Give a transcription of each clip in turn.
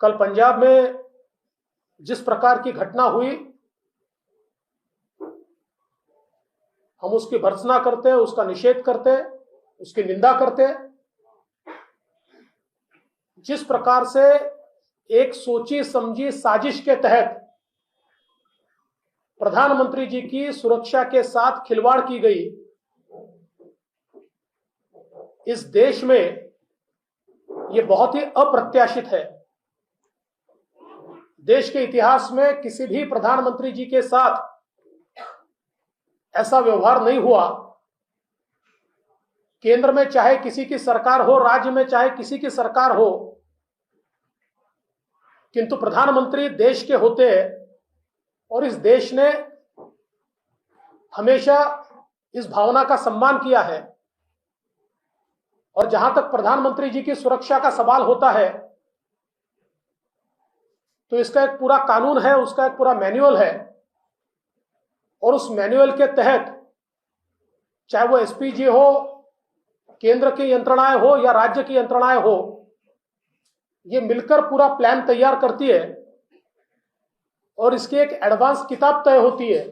कल पंजाब में जिस प्रकार की घटना हुई, हम उसकी भर्त्सना करते हैं, उसका निषेध करते हैं, उसकी निंदा करते हैं। जिस प्रकार से एक सोची समझी साजिश के तहत प्रधानमंत्री जी की सुरक्षा के साथ खिलवाड़ की गई, इस देश में यह बहुत ही अप्रत्याशित है। देश के इतिहास में किसी भी प्रधानमंत्री जी के साथ ऐसा व्यवहार नहीं हुआ। केंद्र में चाहे किसी की सरकार हो, राज्य में चाहे किसी की सरकार हो, किंतु प्रधानमंत्री देश के होते हैं और इस देश ने हमेशा इस भावना का सम्मान किया है। और जहां तक प्रधानमंत्री जी की सुरक्षा का सवाल होता है, तो इसका एक पूरा कानून है, उसका एक पूरा मैनुअल है, और उस मैनुअल के तहत चाहे वो एसपीजी हो, केंद्र की यंत्रणाएं हो या राज्य की यंत्रणाएं हो, ये मिलकर पूरा प्लान तैयार करती है और इसकी एक एडवांस किताब तय होती है,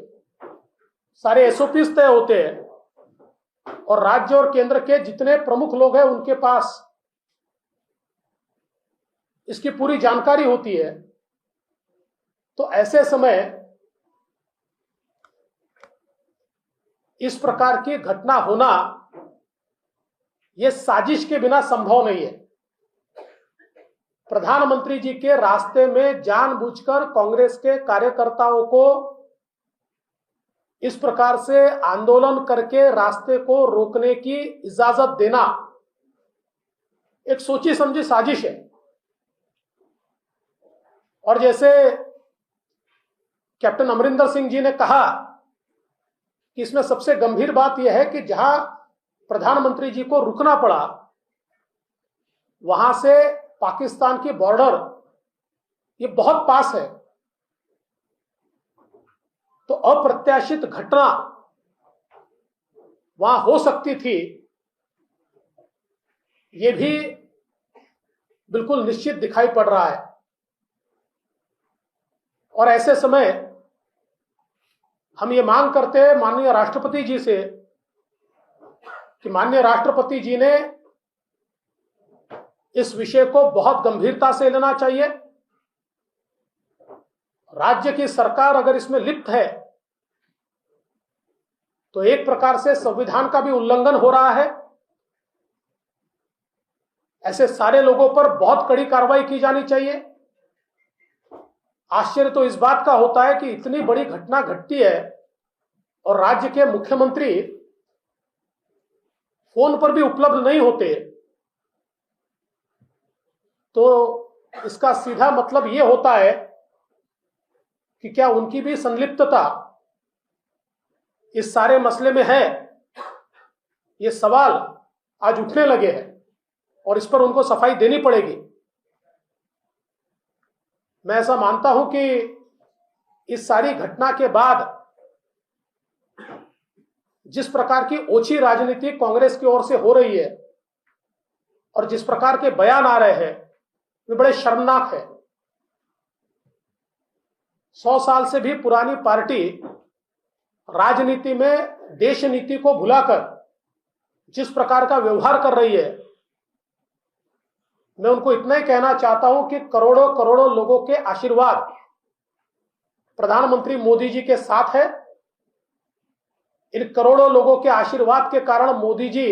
सारे एसओपीज तय होते हैं और राज्य और केंद्र के जितने प्रमुख लोग हैं उनके पास इसकी पूरी जानकारी होती है। तो ऐसे समय इस प्रकार की घटना होना यह साजिश के बिना संभव नहीं है। प्रधानमंत्री जी के रास्ते में जानबूझकर कांग्रेस के कार्यकर्ताओं को इस प्रकार से आंदोलन करके रास्ते को रोकने की इजाजत देना एक सोची समझी साजिश है। और जैसे कैप्टन अमरिंदर सिंह जी ने कहा कि इसमें सबसे गंभीर बात यह है कि जहां प्रधानमंत्री जी को रुकना पड़ा, वहां से पाकिस्तान की बॉर्डर ये बहुत पास है। तो अप्रत्याशित घटना वहां हो सकती थी, ये भी बिल्कुल निश्चित दिखाई पड़ रहा है। और ऐसे समय हम ये मांग करते हैं माननीय राष्ट्रपति जी से कि माननीय राष्ट्रपति जी ने इस विषय को बहुत गंभीरता से लेना चाहिए। राज्य की सरकार अगर इसमें लिप्त है तो एक प्रकार से संविधान का भी उल्लंघन हो रहा है। ऐसे सारे लोगों पर बहुत कड़ी कार्रवाई की जानी चाहिए। आश्चर्य तो इस बात का होता है कि इतनी बड़ी घटना घटती है और राज्य के मुख्यमंत्री फोन पर भी उपलब्ध नहीं होते। तो इसका सीधा मतलब यह होता है कि क्या उनकी भी संलिप्तता इस सारे मसले में है। ये सवाल आज उठने लगे हैं और इस पर उनको सफाई देनी पड़ेगी। मैं ऐसा मानता हूं कि इस सारी घटना के बाद जिस प्रकार की ओछी राजनीति कांग्रेस की ओर से हो रही है और जिस प्रकार के बयान आ रहे हैं, वे बड़े शर्मनाक है। 100 साल से भी पुरानी पार्टी राजनीति में देश नीति को भुलाकर जिस प्रकार का व्यवहार कर रही है, मैं उनको इतना ही कहना चाहता हूं कि करोड़ों करोड़ों लोगों के आशीर्वाद प्रधानमंत्री मोदी जी के साथ है। इन करोड़ों लोगों के आशीर्वाद के कारण मोदी जी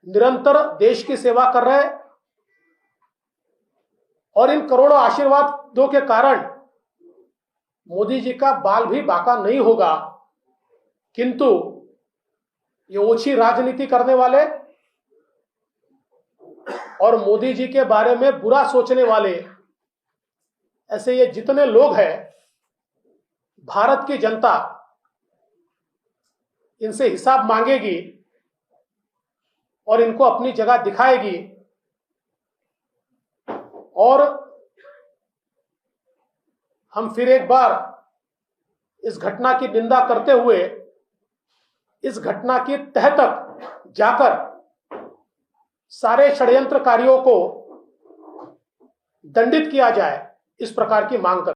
निरंतर देश की सेवा कर रहे हैं और इन करोड़ों आशीर्वादों के कारण मोदी जी का बाल भी बाका नहीं होगा। किंतु ये ओछी राजनीति करने वाले और मोदी जी के बारे में बुरा सोचने वाले, ऐसे ये जितने लोग हैं, भारत की जनता इनसे हिसाब मांगेगी और इनको अपनी जगह दिखाएगी। और हम फिर एक बार इस घटना की निंदा करते हुए इस घटना की तह तक जाकर सारे षड्यंत्रकारियों को दंडित किया जाए, इस प्रकार की मांग कर